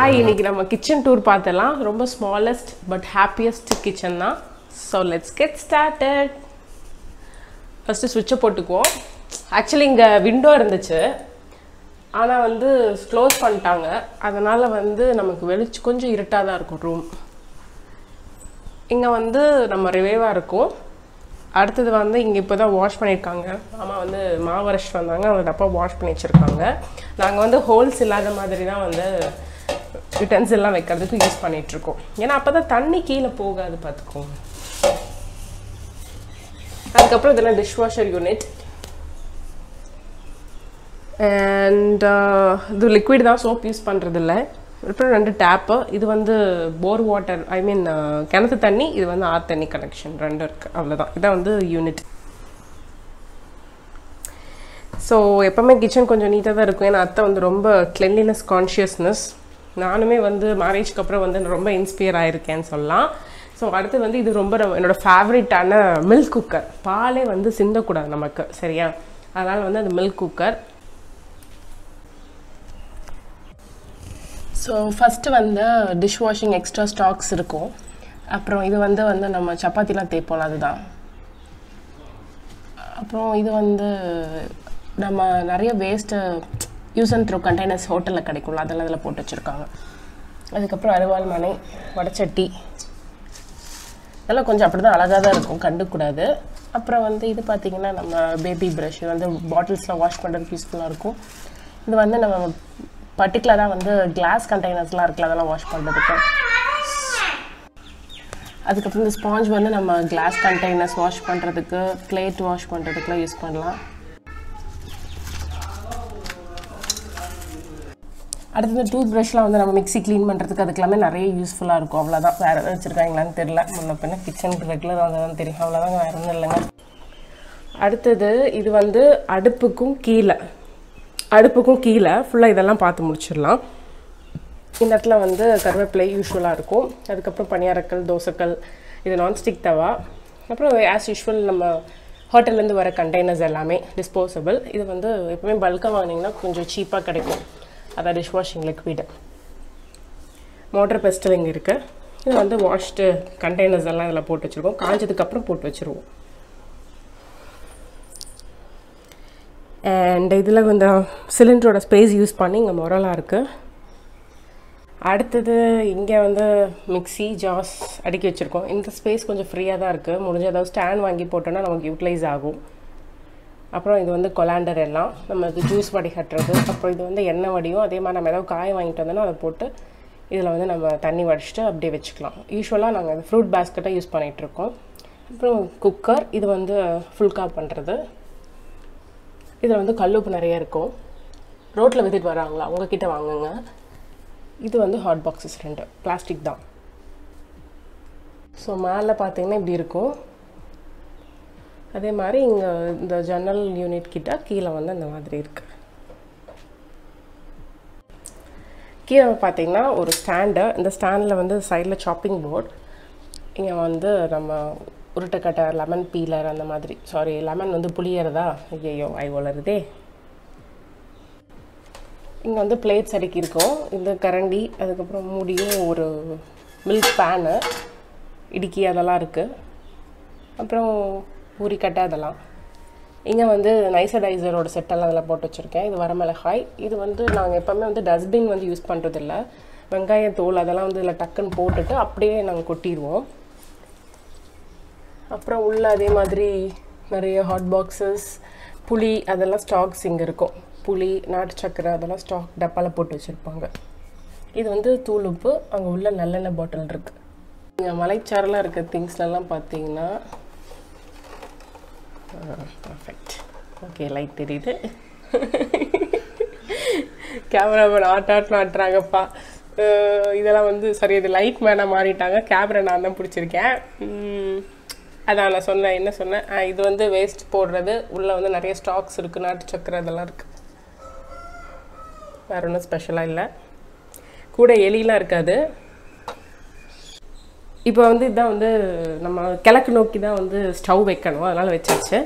Hi, இன்னைக்கு நம்ம kitchen tour பார்த்தலாம். ரொம்ப smallest but happiest kitchen தான். So let's get started. First switch போட்டுக்குவோம். Actually இங்க window இருந்துச்சு. ஆனா வந்து க்ளோஸ் பண்ணிட்டாங்க. அதனால வந்து நமக்கு வெளிச்சம் கொஞ்சம் இருட்டா தான் இருக்கும் ரூம். இங்க வந்து நம்ம ரிவேவா இருக்கும். அடுத்து வந்து இங்க இப்போதான் வாஷ் பண்ணிருக்காங்க. மாமா வந்து மாவரஷ் வந்தாங்க. அவங்க டப்பா வாஷ் பண்ணி வச்சிருக்காங்க. நாங்க வந்து ஹோல்ஸ் இல்லாத மாதிரி தான் வந்து யூட்டென்சில் எல்லாம் வைக்கிறதுக்கு யூஸ் பண்ணிட்டு இருக்கோம். ஏன்னா அப்பதான் தண்ணி கீழே போகாது பார்த்துக்கோங்க. அதுக்கப்புறம் இதெல்லாம் டிஷ் வாஷர் யூனிட் அண்ட் இது லிக்விட் தான், சோப் யூஸ் பண்ணுறது இல்லை. அப்புறம் 2 டேப்பு. இது வந்து போர் வாட்டர், ஐ மீன் கிணத்து தண்ணி. இது வந்து ஆறு தண்ணி கனெக்ஷன் 2 இருக்குது. அவ்வளோதான். இதான் வந்து யூனிட். ஸோ எப்போவுமே கிச்சன் கொஞ்சம் நீட்டாக தான் இருக்கும். ஏன்னா அத்தை வந்து ரொம்ப கிளென்லினஸ் கான்ஷியஸ்னஸ். நானுமே வந்து மேரேஜ்க்கு அப்புறம் வந்து ரொம்ப இன்ஸ்பயர் ஆகிருக்கேன்னு சொல்லலாம். ஸோ அடுத்து வந்து இது ரொம்ப என்னோடய ஃபேவரட்டான மில்க் குக்கர். பாலே வந்து சிந்தக்கூடாது நமக்கு, சரியா? அதனால் வந்து அது மில்க் குக்கர். ஸோ ஃபஸ்ட்டு வந்து டிஷ் வாஷிங் எக்ஸ்ட்ரா ஸ்டாக்ஸ் இருக்கும். அப்புறம் இது வந்து நம்ம சப்பாத்திலாம் தேய்ப்போம், அதுதான். அப்புறம் இது வந்து நம்ம நிறைய waste use and throw containers ஹோட்டலில் கிடைக்கும்ல, அதெல்லாம் அதில் போட்டு வச்சுருக்காங்க. அதுக்கப்புறம் அருவாள் மனை, வடச்சட்டி, இதெல்லாம் கொஞ்சம் அப்படி தான் அழகாக தான் இருக்கும், கண்டுக்கூடாது. அப்புறம் வந்து இது பார்த்திங்கன்னா நம்ம பேபி ப்ரஷ் வந்து பாட்டில்ஸில் வாஷ் பண்ணுறதுக்கு யூஸ்ஃபுல்லாக இருக்கும். இது வந்து நம்ம பர்டிகுலராக வந்து கிளாஸ் கண்டெய்னர்ஸ்லாம் இருக்குல்ல, அதெல்லாம் வாஷ் பண்ணுறதுக்கு. அதுக்கப்புறம் இந்த ஸ்பாஞ்ச் வந்து நம்ம கிளாஸ் கண்டெய்னர்ஸ் வாஷ் பண்ணுறதுக்கு, பிளேட் வாஷ் பண்ணுறதுக்குலாம் யூஸ் பண்ணலாம். அடுத்தது டூத் ப்ரஷ்லாம் வந்து நம்ம மிக்ஸி க்ளீன் பண்ணுறதுக்கு அதுக்கெல்லாமே நிறைய யூஸ்ஃபுல்லாக இருக்கும். அவ்வளோதான். வேறு எதாவது வச்சுருக்காங்களான்னு தெரில. முன்ன பின்ன கிச்சனுக்கு ரெகுலர் வந்ததான் தெரியும். அவ்வளோதாங்க, வேறு ஒன்றும் இல்லைங்க. அடுத்தது இது வந்து அடுப்புக்கும் கீழே ஃபுல்லாக இதெல்லாம் பார்த்து முடிச்சிடலாம். இந்த இடத்துல வந்து கருவேப்பிலை யூஸ்வலாக இருக்கும். அதுக்கப்புறம் பனியாரக்கல், தோசைக்கல், இது நான்ஸ்டிக் தவா. அப்புறம் ஆஸ் யூஷுவல் நம்ம ஹோட்டல்லேருந்து வர கண்டெய்னர்ஸ் எல்லாமே டிஸ்போசபிள். இது வந்து எப்பவுமே பல்காக வாங்கினீங்கன்னா கொஞ்சம் சீப்பாக கிடைக்கும். அதான் dish washing liquid. Motor PESTEL இங்கே இருக்குது. இது வந்து வாஷ்டு கண்டெய்னர்ஸ் எல்லாம் இதில் போட்டு வச்சுருக்கோம். காஞ்சதுக்கப்புறம் போட்டு வச்சுருவோம். அண்ட் இதில் இந்த சிலிண்டரோட ஸ்பேஸ் யூஸ் பண்ணி இங்கே மொரலாக இருக்குது. அடுத்தது இங்கே வந்து மிக்ஸி ஜார்ஸ் அடுக்கி வச்சுருக்கோம். இந்த ஸ்பேஸ் கொஞ்சம் ஃப்ரீயாக தான் இருக்குது. முடிஞ்ச ஏதாவது ஸ்டாண்ட் வாங்கி போட்டோன்னா நமக்கு யூட்டிலைஸ் ஆகும். அப்புறம் இது வந்து கொலாண்டர் எல்லாம் நம்ம இது ஜூஸ் வடிகட்டுறது. அப்புறம் இது வந்து எண்ணெய் வடியும். அதே மாதிரி நம்ம ஏதாவது காய வாங்கிட்டு வந்தோன்னா அதை போட்டு இதில் வந்து நம்ம தண்ணி வடிச்சிட்டு அப்படியே வச்சுக்கலாம். யூஸ்வலாக நாங்கள் அது ஃப்ரூட் பேஸ்கெட்டை யூஸ் பண்ணிகிட்ருக்கோம். அப்புறம் குக்கர், இது வந்து ஃபுல்கா பண்ணுறது. இதில் வந்து கல்லுப்பு நிறைய இருக்கும். ரோட்டில் வித்துட்டு வராங்களா, உங்ககிட்ட வாங்குங்க. இது வந்து ஹாட் பாக்ஸஸ் 2 பிளாஸ்டிக் தான். ஸோ மேலே பார்த்தீங்கன்னா இப்படி இருக்கும். அதே மாதிரி இங்கே இந்த ஜன்னல் யூனிட் கிட்ட கீழே வந்து அந்த மாதிரி இருக்குது. கீழே பார்த்தீங்கன்னா ஒரு ஸ்டாண்டு. இந்த ஸ்டாண்டில் வந்து சைடில் சாப்பிங் போர்ட். இங்கே வந்து நம்ம உருட்டைக்கட்டை, லெமன் பீலர் அந்த மாதிரி. சாரி, லெமன் வந்து புளியறதா, ஐயோ ஐ வளருதே. இங்கே வந்து பிளேட்ஸ் அடுக்கி இருக்கும். இந்த கரண்டி, அதுக்கப்புறம் மூடியும் ஒரு மில்க் பேனு, இடுக்கி அதெல்லாம் இருக்குது. அப்புறம் பூரிக்கட்டை அதெல்லாம். இங்கே வந்து நைசடைசரோட செட்டெல்லாம் அதில் போட்டு வச்சுருக்கேன். இது வரமிளகாய். இது வந்து நாங்கள் எப்போவுமே வந்து டஸ்ட்பின் வந்து யூஸ் பண்ணுறதில்ல. வெங்காயம் தோல் அதெல்லாம் வந்து இதில் டக்குன்னு போட்டுட்டு அப்படியே நாங்கள் கொட்டிடுவோம். அப்புறம் உள்ள அதே மாதிரி நிறைய ஹாட் பாக்ஸஸ், புளி அதெல்லாம் ஸ்டாக்ஸ் இங்கே இருக்கும். புளி, நாட்டு சக்கரை அதெல்லாம் ஸ்டாக் டப்பாவில் போட்டு வச்சுருப்பாங்க. இது வந்து தூள் உப்பு. அங்கே உள்ள நல்லெண்ணெய் பாட்டில் இருக்குது. இங்கே மலைச்சாரெலாம் இருக்க திங்ஸ்லாம் பார்த்தீங்கன்னா பர்ஃபெக்ட். ஓகே, லைட் தெரியுது. கேமராமேன் ஆட்டாட்டுறாங்கப்பா. இதெல்லாம் வந்து சரி, இது லைட் மேனாக மாறிட்டாங்க. கேமரா நான் தான் பிடிச்சிருக்கேன். அதான் நான் சொன்னேன், என்ன சொன்னேன், இது வந்து வேஸ்ட் போடுறது. உள்ளே வந்து நிறைய ஸ்டாக்ஸ் இருக்குது, நாட்டு சக்கரை அதெல்லாம் இருக்குது. வேறு ஒன்றும் ஸ்பெஷலாக இல்லை. கூட எலிலாம் இருக்காது. இப்போ வந்து இதுதான் வந்து நம்ம கிழக்கு நோக்கி தான் வந்து ஸ்டவ் வைக்கணும், அதனால் வச்சாச்சு.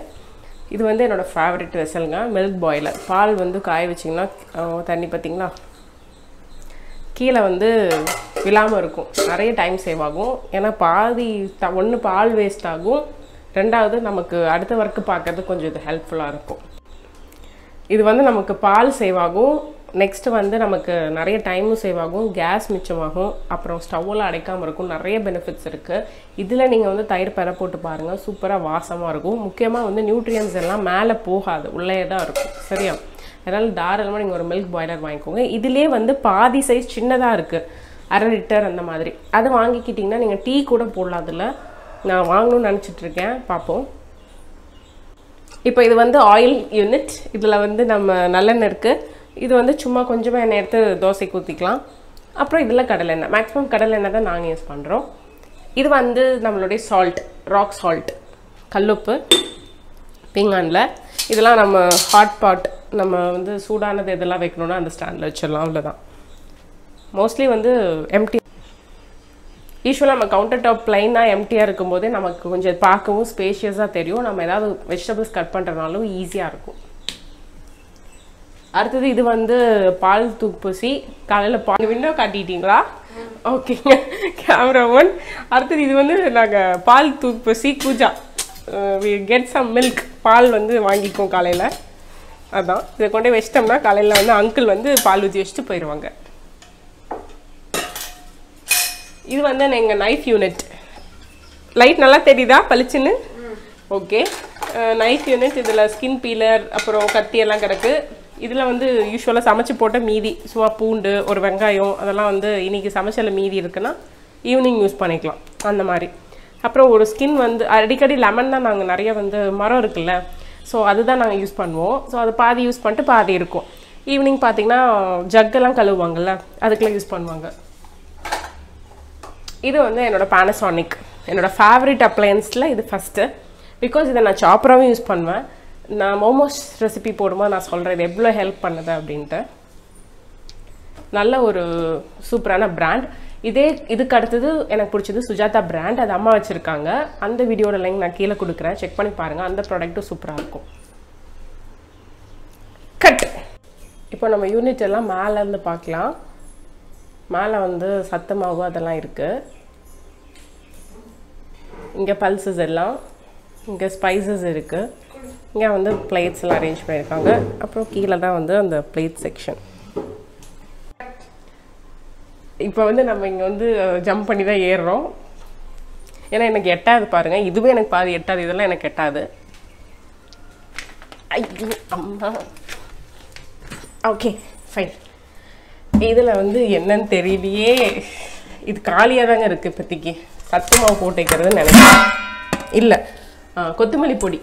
இது வந்து என்னோடய ஃபேவரட் வெசலுங்க, மில்க் பாய்லர். பால் வந்து காய வச்சிங்கன்னா தண்ணி பார்த்திங்களா கீழே வந்து விழாமல் இருக்கும். நிறைய டைம் சேவ் ஆகும். ஏன்னா பாதி ஒன்று பால் வேஸ்ட் ஆகும், ரெண்டாவது நமக்கு அடுத்த ஒர்க்கு பார்க்கறது கொஞ்சம் இது ஹெல்ப்ஃபுல்லாக இருக்கும். இது வந்து நமக்கு பால் சேவ் ஆகும், நெக்ஸ்ட்டு வந்து நமக்கு நிறைய டைமும் சேவ் ஆகும், கேஸ் மிச்சமாகும், அப்புறம் ஸ்டவ்வில் அடைக்காமல் இருக்கும். நிறைய பெனிஃபிட்ஸ் இருக்குது. இதில் நீங்கள் வந்து தயிர் பெற போட்டு பாருங்கள், சூப்பராக வாசமாக இருக்கும். முக்கியமாக வந்து நியூட்ரியன்ஸ் எல்லாம் மேலே போகாது, உள்ளே தான் இருக்கும். சரியா? அதனால் தாராளமாக நீங்கள் ஒரு மில்க் பாய்லர் வாங்கிக்கோங்க. இதிலே வந்து பாதி சைஸ் சின்னதாக இருக்குது, 1/2 லிட்டர் அந்த மாதிரி. அது வாங்கிக்கிட்டிங்கன்னா நீங்கள் டீ கூட போடலாம். அதில் நான் வாங்கணும்னு நினச்சிட்ருக்கேன், பார்ப்போம். இப்போ இது வந்து ஆயில் யூனிட். இதில் வந்து நம்ம நல்லெண்ணெய் இருக்குது. இது வந்து சும்மா கொஞ்சமாக எண்ணெய் எடுத்து தோசைக்கு ஊற்றிக்கலாம். அப்புறம் இதில் கடலெண்ணெய், மேக்ஸிமம் கடலெண்ணெய் தான் நாங்கள் யூஸ் பண்ணுறோம். இது வந்து நம்மளுடைய சால்ட், ராக் சால்ட், கல்லுப்பு, பீங்கானில். இதெல்லாம் நம்ம ஹாட் பாட், நம்ம வந்து சூடானது இதெல்லாம் வைக்கணுன்னா அந்த ஸ்டாண்டில் வச்சிடலாம், அவ்வளோதான். மோஸ்ட்லி வந்து எம்டி. யூஸ்வலாக நம்ம கவுண்டர் டாப் ப்ளைனாக எம்டியாக இருக்கும்போதே நமக்கு கொஞ்சம் பார்க்கவும் ஸ்பேஷியஸாக தெரியும். நம்ம ஏதாவது வெஜிடபிள்ஸ் கட் பண்ணுறதுனாலும் ஈஸியாக இருக்கும். அடுத்தது இது வந்து பால் தூக்குப்பூசி. காலையில் பால் விண்டோ காட்டிட்டீங்களா? ஓகேங்க, கேமரா ஒன். அடுத்தது இது வந்து நாங்கள் பால் தூக்குப்பூசி பூஜா, கெட் சம் மில்க், பால் வந்து வாங்கிக்குவோம் காலையில். அதுதான், இதை கொண்டு வச்சிட்டோம்னா காலையில் வந்து அங்கிள் வந்து பால் ஊற்றி வச்சுட்டு போயிடுவாங்க. இது வந்து எங்கள் நைஃப் யூனிட். லைட் நல்லா தெரியுதா பளிச்சுன்னு? Okay, knife unit. இதில் ஸ்கின் பீலர், அப்புறம் கத்தி எல்லாம் கிடக்கு. இதில் வந்து யூஸ்வலாக சமைச்சு போட்ட மீதி, சும்மா பூண்டு, ஒரு வெங்காயம், அதெல்லாம் வந்து இன்றைக்கி சமைச்சல மீதி இருக்குன்னா ஈவினிங் யூஸ் பண்ணிக்கலாம், அந்த மாதிரி. அப்புறம் ஒரு ஸ்கின் வந்து அடிக்கடி லெமன் தான் நாங்கள் நிறைய வந்து மரம் இருக்குல்ல, ஸோ அதுதான் நாங்கள் யூஸ் பண்ணுவோம். ஸோ அது பாதி யூஸ் பண்ணிட்டு பாதி இருக்கும். ஈவினிங் பார்த்திங்கன்னா ஜக்கெல்லாம் கழுவுவாங்கள்ல, அதுக்கெல்லாம் யூஸ் பண்ணுவாங்க. இது வந்து என்னோடய பேனசானிக், என்னோடய ஃபேவரட் அப்ளையன்ஸில் இது ஃபஸ்ட்டு. பிகாஸ் இதை நான் சாப்பராகவும் யூஸ் பண்ணுவேன். நான் மோமோஸ் ரெசிபி போடும்போது நான் சொல்கிறேன் இது எவ்வளோ ஹெல்ப் பண்ணுது அப்படின்ட்டு. நல்ல ஒரு சூப்பரான பிராண்ட். இதுக்கு அடுத்தது எனக்கு பிடிச்சது சுஜாதா பிராண்ட். அது அம்மா வச்சுருக்காங்க. அந்த வீடியோட லிங்க் நான் கீழே கொடுக்குறேன், செக் பண்ணி பாருங்கள். அந்த ப்ராடக்ட்டும் சூப்பராக இருக்கும். கட். இப்போ நம்ம யூனிட் எல்லாம் மேலேருந்து பார்க்கலாம். மேலே வந்து சத்து மாவு அதெல்லாம் இருக்குது. இங்கே பல்சஸ் எல்லாம், இங்கே ஸ்பைசஸ் இருக்குது. இங்கே வந்து பிளேட்ஸ் எல்லாம் அரேஞ்ச் பண்ணியிருக்காங்க. அப்புறம் கீழே தான் வந்து அந்த பிளேட் செக்ஷன். இப்போ வந்து நம்ம இங்கே வந்து ஜம்ப் பண்ணி தான் ஏறுறோம். ஏன்னா எனக்கு எட்டாது பாருங்கள், இதுவே எனக்கு பாதி எட்டாது, இதெல்லாம் எனக்கு எட்டாது. ஐயோ அம்மா. Okay fine. இதில் வந்து என்னன்னு தெரியலையே, இது காலியாக தாங்க இருக்குது இப்போதைக்கு. சத்து மாவு போட்டு வைக்கிறதுன்னு நினைக்கிறேன். இல்லை, கொத்தமல்லி பொடி.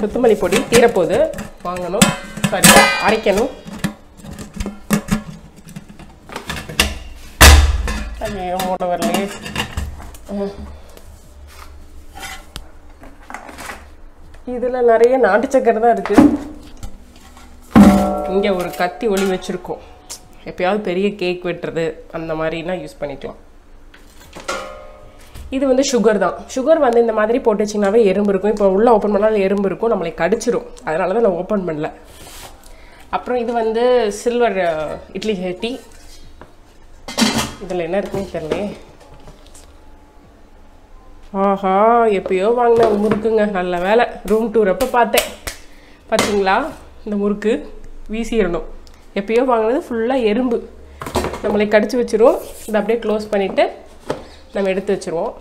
கொத்தமல்லி பொடி தீரப்போது வாங்கணும், சாரி அரைக்கணும். ஐயோ மூட வரலையே. இதில் நிறைய நாட்டு சக்கரை தான் இருக்குது. இங்கே ஒரு கத்தி ஒளி வச்சுருக்கோம், எப்போயாவது பெரிய கேக் வெட்டுறது அந்த மாதிரினா யூஸ் பண்ணிக்கலாம். இது வந்து சுகர் தான். சுகர் வந்து இந்த மாதிரி போட்டு வச்சிங்கனாவே எறும்பு இருக்கும். இப்போ உள்ளே ஓப்பன் பண்ணாலும் எறும்பு இருக்கும், நம்மளை கடிச்சிரும். அதனால தான் நான் ஓப்பன் பண்ணல. அப்புறம் இது வந்து சில்வர் இட்லி சட்டி. இதில் என்ன இருக்குன்னு தெரியல. ஆஹா, எப்பயோ வாங்கின முறுக்குங்க. நல்ல வேலை ரூம் டூர் அப்போ பார்த்தேன். பார்த்தீங்களா, இந்த முறுக்கு வீசிடணும். எப்பயோ வாங்கினது ஃபுல்லாக எறும்பு, நம்மளை கடிச்சு வச்சிரும். இதை அப்படியே க்ளோஸ் பண்ணிவிட்டு நம்ம எடுத்து வச்சுருவோம்.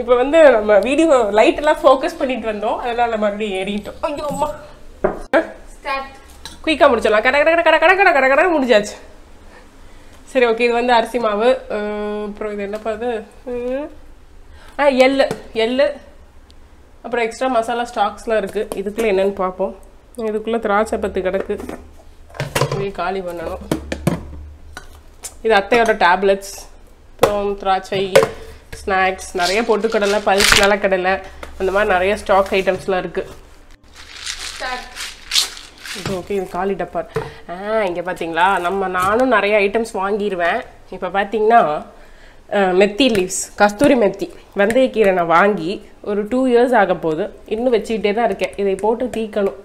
இப்போ வந்து நம்ம வீடியோ லைட்டெல்லாம் ஃபோக்கஸ் பண்ணிட்டு வந்தோம், அதனால் நம்ம மறுபடியும் ஏறிட்டோம். ஐயோ அம்மா, குயிக்காக முடிச்சிடலாம். கடை கடை கடை கடை கடை கடை கடை கடை முடிஞ்சாச்சு. சரி ஓகே. இது வந்து அரிசி மாவு. அப்புறம் இது என்ன பண்ணுது, எள்ளு எள்ளு. அப்புறம் எக்ஸ்ட்ரா மசாலா ஸ்டாக்ஸ்லாம் இருக்குது. இதுக்குள்ளே என்னென்னு பார்ப்போம். இதுக்குள்ளே திராட்சை பத்து கிடக்கு, இப்படியே காலி பண்ணணும். இது அத்தையோட டேப்லெட்ஸ். அப்புறம் திராட்சை, ஸ்நாக்ஸ், நிறைய பொட்டுக்கடலை, பல்ஸ், நிலக்கடலை, அந்த மாதிரி நிறைய ஸ்டாக் ஐட்டம்ஸ்லாம் இருக்குது. இது ஓகே. இது காலி டப்பா. இங்கே பார்த்தீங்களா, நானும் நிறைய ஐட்டம்ஸ் வாங்கிடுவேன். இப்போ பார்த்தீங்கன்னா மெத்தி லீவ்ஸ், கஸ்தூரி மெத்தி வெந்தயக்கீரை நான் வாங்கி ஒரு 2 years ஆக போகுது. இன்னும் வச்சுக்கிட்டே தான் இருக்கேன். இதை போட்டு தீக்கணும்.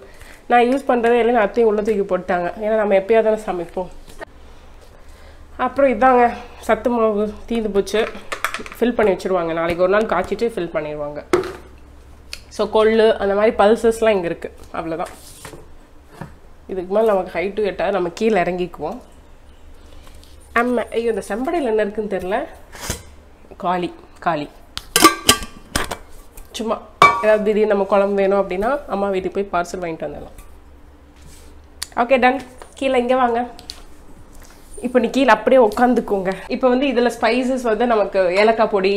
நான் யூஸ் பண்ணுறதே இல்லைன்னு அத்தையும் உள்ள தூக்கி போட்டாங்க. ஏன்னா நம்ம எப்போயாவது தானே சமைப்போம். அப்புறம் இதாங்க சத்து மாவு தீந்து போச்சு. ஃபில் பண்ணி வச்சுருவாங்க. நாளைக்கு ஒரு நாள் காய்ச்சிட்டு ஃபில் பண்ணிடுவாங்க. ஸோ கொள்ளு அந்த மாதிரி பல்சஸ்லாம் இங்கே இருக்குது. அவ்வளோதான். இதுக்கு மேலே நமக்கு ஹைட்டு எட்டாது. நம்ம கீழே இறங்கிக்குவோம். ஐயோ இந்த செம்படையில் என்ன இருக்குன்னு தெரில. காளி காளி சும்மா ஏதாவது திடீர்னு நம்ம குழம்பு வேணும் அப்படின்னா அம்மா வீட்டுக்கு போய் பார்சல் வாங்கிட்டு வந்துடலாம். Okay done. கீழே இங்கே வாங்க. இப்போ நீ கீழே அப்படியே உட்காந்துக்கோங்க. இப்போ வந்து இதில் ஸ்பைசஸ் வந்து நமக்கு ஏலக்காய் பொடி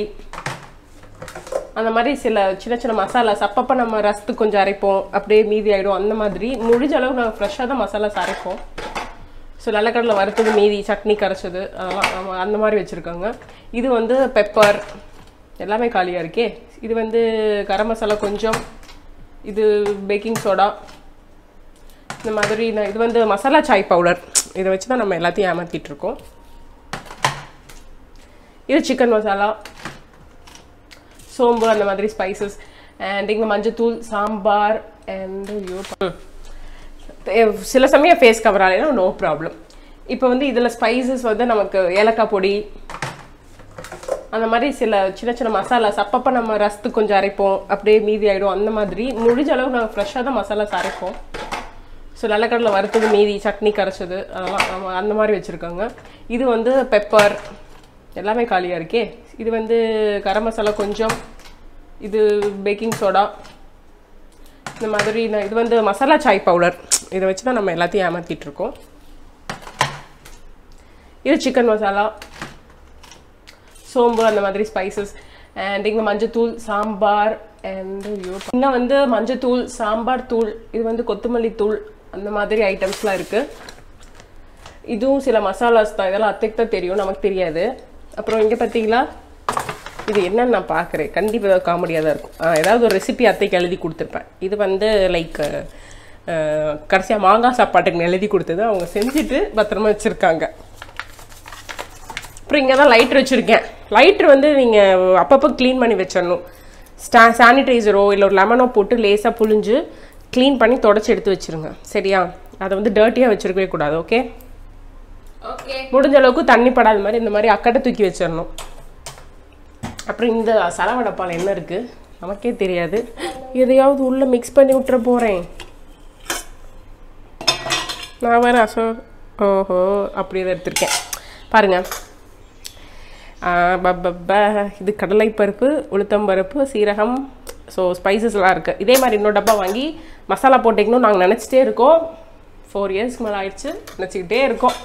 அந்த மாதிரி சில சின்ன சின்ன மசாலாஸ் அப்பப்போ நம்ம ரசத்துக்கு கொஞ்சம் அரைப்போம், அப்படியே மீதி ஆகிடும். அந்த மாதிரி முடிஞ்ச அளவுக்கு நாங்கள் ஃப்ரெஷ்ஷாக தான் மசாலாஸ் அரைப்போம். ஸோ நிலக்கடலை வறுத்தது மீதி, சட்னி கரைச்சது அதெல்லாம் அந்த மாதிரி வச்சுருக்காங்க. இது வந்து பெப்பர் எல்லாமே காலியாக இருக்கே. இது வந்து கரம் மசாலா கொஞ்சம், இது பேக்கிங் சோடா இந்த மாதிரி. இது வந்து மசாலா சாய் பவுடர். இதை வச்சு தான் நம்ம எல்லாத்தையும் ஏமாற்றிட்டுருக்கோம். இது சிக்கன் மசாலா, சோம்பு அந்த மாதிரி ஸ்பைசஸ். அண்ட் இங்கே மஞ்சத்தூள், சாம்பார் அண்ட் சில சமயம் ஃபேஸ் கவர் ஆகலைன்னா நோ ப்ராப்ளம். இப்போ வந்து இதில் ஸ்பைசஸ் வந்து நமக்கு ஏலக்காய் பொடி அந்த மாதிரி சில சின்ன சின்ன மசாலாஸ் அப்பப்போ நம்ம ரசத்துக்கு கொஞ்சம் அரைப்போம், அப்படியே மீதி ஆகிடும். அந்த மாதிரி முடிஞ்ச அளவுக்கு நாங்கள் ஃப்ரெஷ்ஷாக தான் மசாலாஸ் அரைப்போம். ஸோ நிலக்கடலை வறுத்தது மீதி, சட்னி கரைச்சது அதெல்லாம் அந்த மாதிரி வச்சுருக்காங்க. இது வந்து பெப்பர் எல்லாமே காலியாக இருக்கே. இது வந்து கரம் மசாலா கொஞ்சம், இது பேக்கிங் சோடா இந்த மாதிரி. இது வந்து மசாலா சாய் பவுடர். இதை வச்சு தான் நம்ம எல்லாத்தையும் ஏமாற்றிட்டுருக்கோம். இது சிக்கன் மசாலா, சோம்பு அந்த மாதிரி ஸ்பைசஸ். அண்ட் இங்கே மஞ்சத்தூள், சாம்பார் அண்ட் இன்னும் வந்து மஞ்சத்தூள், சாம்பார் தூள், இது வந்து கொத்தமல்லி தூள் அந்த மாதிரி ஐட்டம்ஸ்லாம் இருக்குது. இதுவும் சில மசாலாஸ் தான். இதெல்லாம் அத்தைக்கு தான் தெரியும், நமக்கு தெரியாது. அப்புறம் இங்கே பார்த்தீங்களா, இது என்னன்னு நான் பார்க்குறேன். கண்டிப்பாக ஏதாவது காமெடியாக தான் இருக்கும். ஏதாவது ஒரு ரெசிபி அத்தைக்கு எழுதி கொடுத்துருப்பேன். இது வந்து லைக் கடைசியாக மாங்காய் சாப்பாட்டுக்கு எழுதி கொடுத்தது அவங்க செஞ்சுட்டு பத்திரமா வச்சுருக்காங்க. அப்புறம் இங்கே தான் லைட்ரு வச்சுருக்கேன். லைட்ரு வந்து நீங்கள் அப்பப்போ க்ளீன் பண்ணி வச்சிடணும். சானிடைசரோ இல்லை ஒரு லெமனோ போட்டு லேசாக புழிஞ்சு க்ளீன் பண்ணி தொடச்சி எடுத்து வச்சுருங்க. சரியா? அதை வந்து டர்ட்டியாக வச்சுருக்கவே கூடாது. Okay okay. முடிஞ்ச அளவுக்கு தண்ணி படாத மாதிரி இந்த மாதிரி அக்கட்டை தூக்கி வச்சிடணும். அப்புறம் இந்த சலவடப்பால் என்ன இருக்குது நமக்கே தெரியாது. எதையாவது உள்ளே மிக்ஸ் பண்ணி விட்டுற போகிறேன் நான் வேறு. ஓஹோ அப்படி தான் எடுத்திருக்கேன் பாருங்கள். இது கடலைப்பருப்பு, உளுத்தம்பருப்பு, சீரகம், ஸோ ஸ்பைசஸ்லாம் இருக்குது. இதே மாதிரி இன்னொரு டப்பா வாங்கி மசாலா போட்டிக்கணும் நாங்கள் நினச்சிட்டே இருக்கோம். 4 years மேலே ஆயிடுச்சு, நினச்சிக்கிட்டே இருக்கோம்.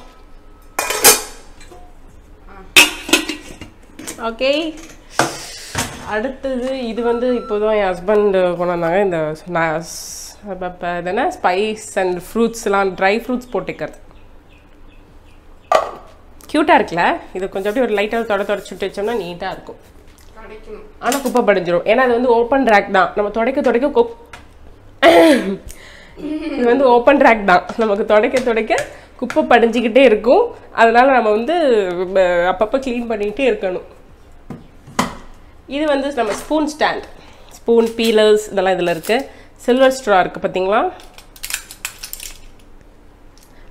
ஓகே. அடுத்தது இது வந்து இப்போதான் என் ஹஸ்பண்ட் கொண்டாந்தாங்க. இந்த இதென்ன ஸ்பைஸ் அண்ட் ஃப்ரூட்ஸ்லாம், ட்ரை ஃப்ரூட்ஸ் போட்டுக்கிறது க்யூட்டாக இருக்குல்ல. இது கொஞ்சம் அப்படியே ஒரு லைட்டாக தொடச்சிட்டு வச்சோம்னா நீட்டாக இருக்கும். ஆனால் குப்பை படிஞ்சிடும். ஏன்னா அது வந்து ஓப்பன் ரேக் தான். நம்ம துடைக்க இது வந்து ஓப்பன் ரேக் தான். நமக்கு துடைக்க குப்பை படிஞ்சிக்கிட்டே இருக்கும். அதனால் நம்ம வந்து அப்பப்போ க்ளீன் பண்ணிகிட்டே இருக்கணும். இது வந்து நம்ம ஸ்பூன் ஸ்டாண்ட், ஸ்பூன், பீலர்ஸ் இதெல்லாம் இதில் இருக்குது. சில்வர் ஸ்ட்ரா இருக்குது பார்த்தீங்களா.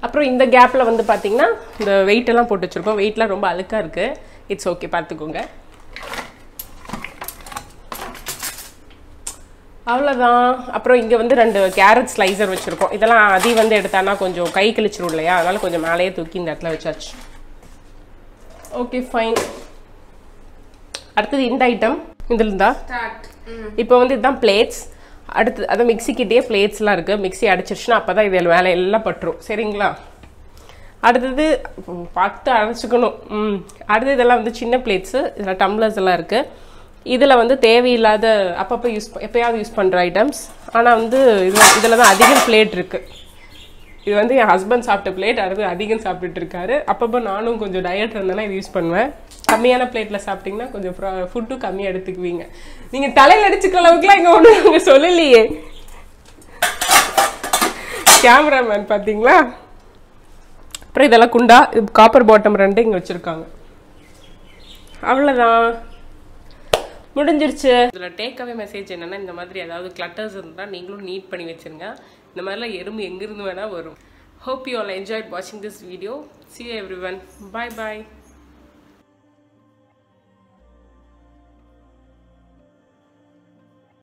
அப்புறம் இந்த கேப்பில் வந்து பார்த்தீங்கன்னா இந்த வெயிட்டெல்லாம் போட்டு வச்சுருக்கோம். வெயிட்லாம் ரொம்ப அழுக்காக இருக்குது. இட்ஸ் ஓகே, பார்த்துக்கோங்க. அவ்வளோதான். அப்புறம் இங்கே வந்து 2 கேரட் ஸ்லைசர் வச்சுருக்கோம். இதெல்லாம் வந்து எடுத்தானா கொஞ்சம் கை கிழிச்சிரும் இல்லையா, அதனால் கொஞ்சம் மேலேயே தூக்கி இந்த இடத்துல வச்சாச்சு. Okay fine. அடுத்தது இந்த ஐட்டம் இதில் இருந்தா இப்போ வந்து இதுதான் பிளேட்ஸ். அடுத்து அதான் மிக்சிக்கிட்டே பிளேட்ஸ்லாம் இருக்குது. மிக்சி அடிச்சிருச்சுன்னா அப்போ தான் இதில் வேலை எல்லாம் பட்டுரும். சரிங்களா? அடுத்தது பார்த்து அரைச்சிக்கணும். அடுத்தது இதெல்லாம் வந்து சின்ன பிளேட்ஸு. இதில் டம்ளர்ஸ் எல்லாம் இருக்குது. இதில் வந்து தேவையில்லாத அப்பப்போ எப்போயாவது யூஸ் பண்ணுற ஐட்டம்ஸ். ஆனால் வந்து இதில் தான் அதிகம் பிளேட் இருக்குது. இது வந்து என் ஹஸ்பண்ட் சாப்பிட்ட பிளேட். அடுத்து அதிகம் சாப்பிட்டுட்டு இருக்காரு. அப்பப்போ நானும் கொஞ்சம் டயட் இருந்தேன்னா இது யூஸ் பண்ணுவேன். கம்மியான பிளேட்டில் சாப்பிட்டிங்கன்னா கொஞ்சம் ஃபுட்டும் கம்மியாக எடுத்துக்குவீங்க. நீங்கள் தலையில் அடிச்சுக்கிற அளவுக்குலாம் இங்கே ஒன்றும் நாங்கள் சொல்லலையே. கேமராமேன் பார்த்தீங்களா? அப்புறம் இதெல்லாம் குண்டா, காப்பர் பாட்டம் 2 இங்கே வச்சுருக்காங்க. அவ்வளோதான், முடிஞ்சிருச்சு. இதில் டேக்அவே மெசேஜ் என்னென்னா, இந்த மாதிரி ஏதாவது கிளட்டர்ஸ் இருந்தால் நீங்களும் நீட் பண்ணி வச்சுருங்க. இந்த மாதிரிலாம் எறும்பு எங்கேருந்து வேணால் வரும். Hope you all enjoyed watching this video. See you everyone. Bye bye.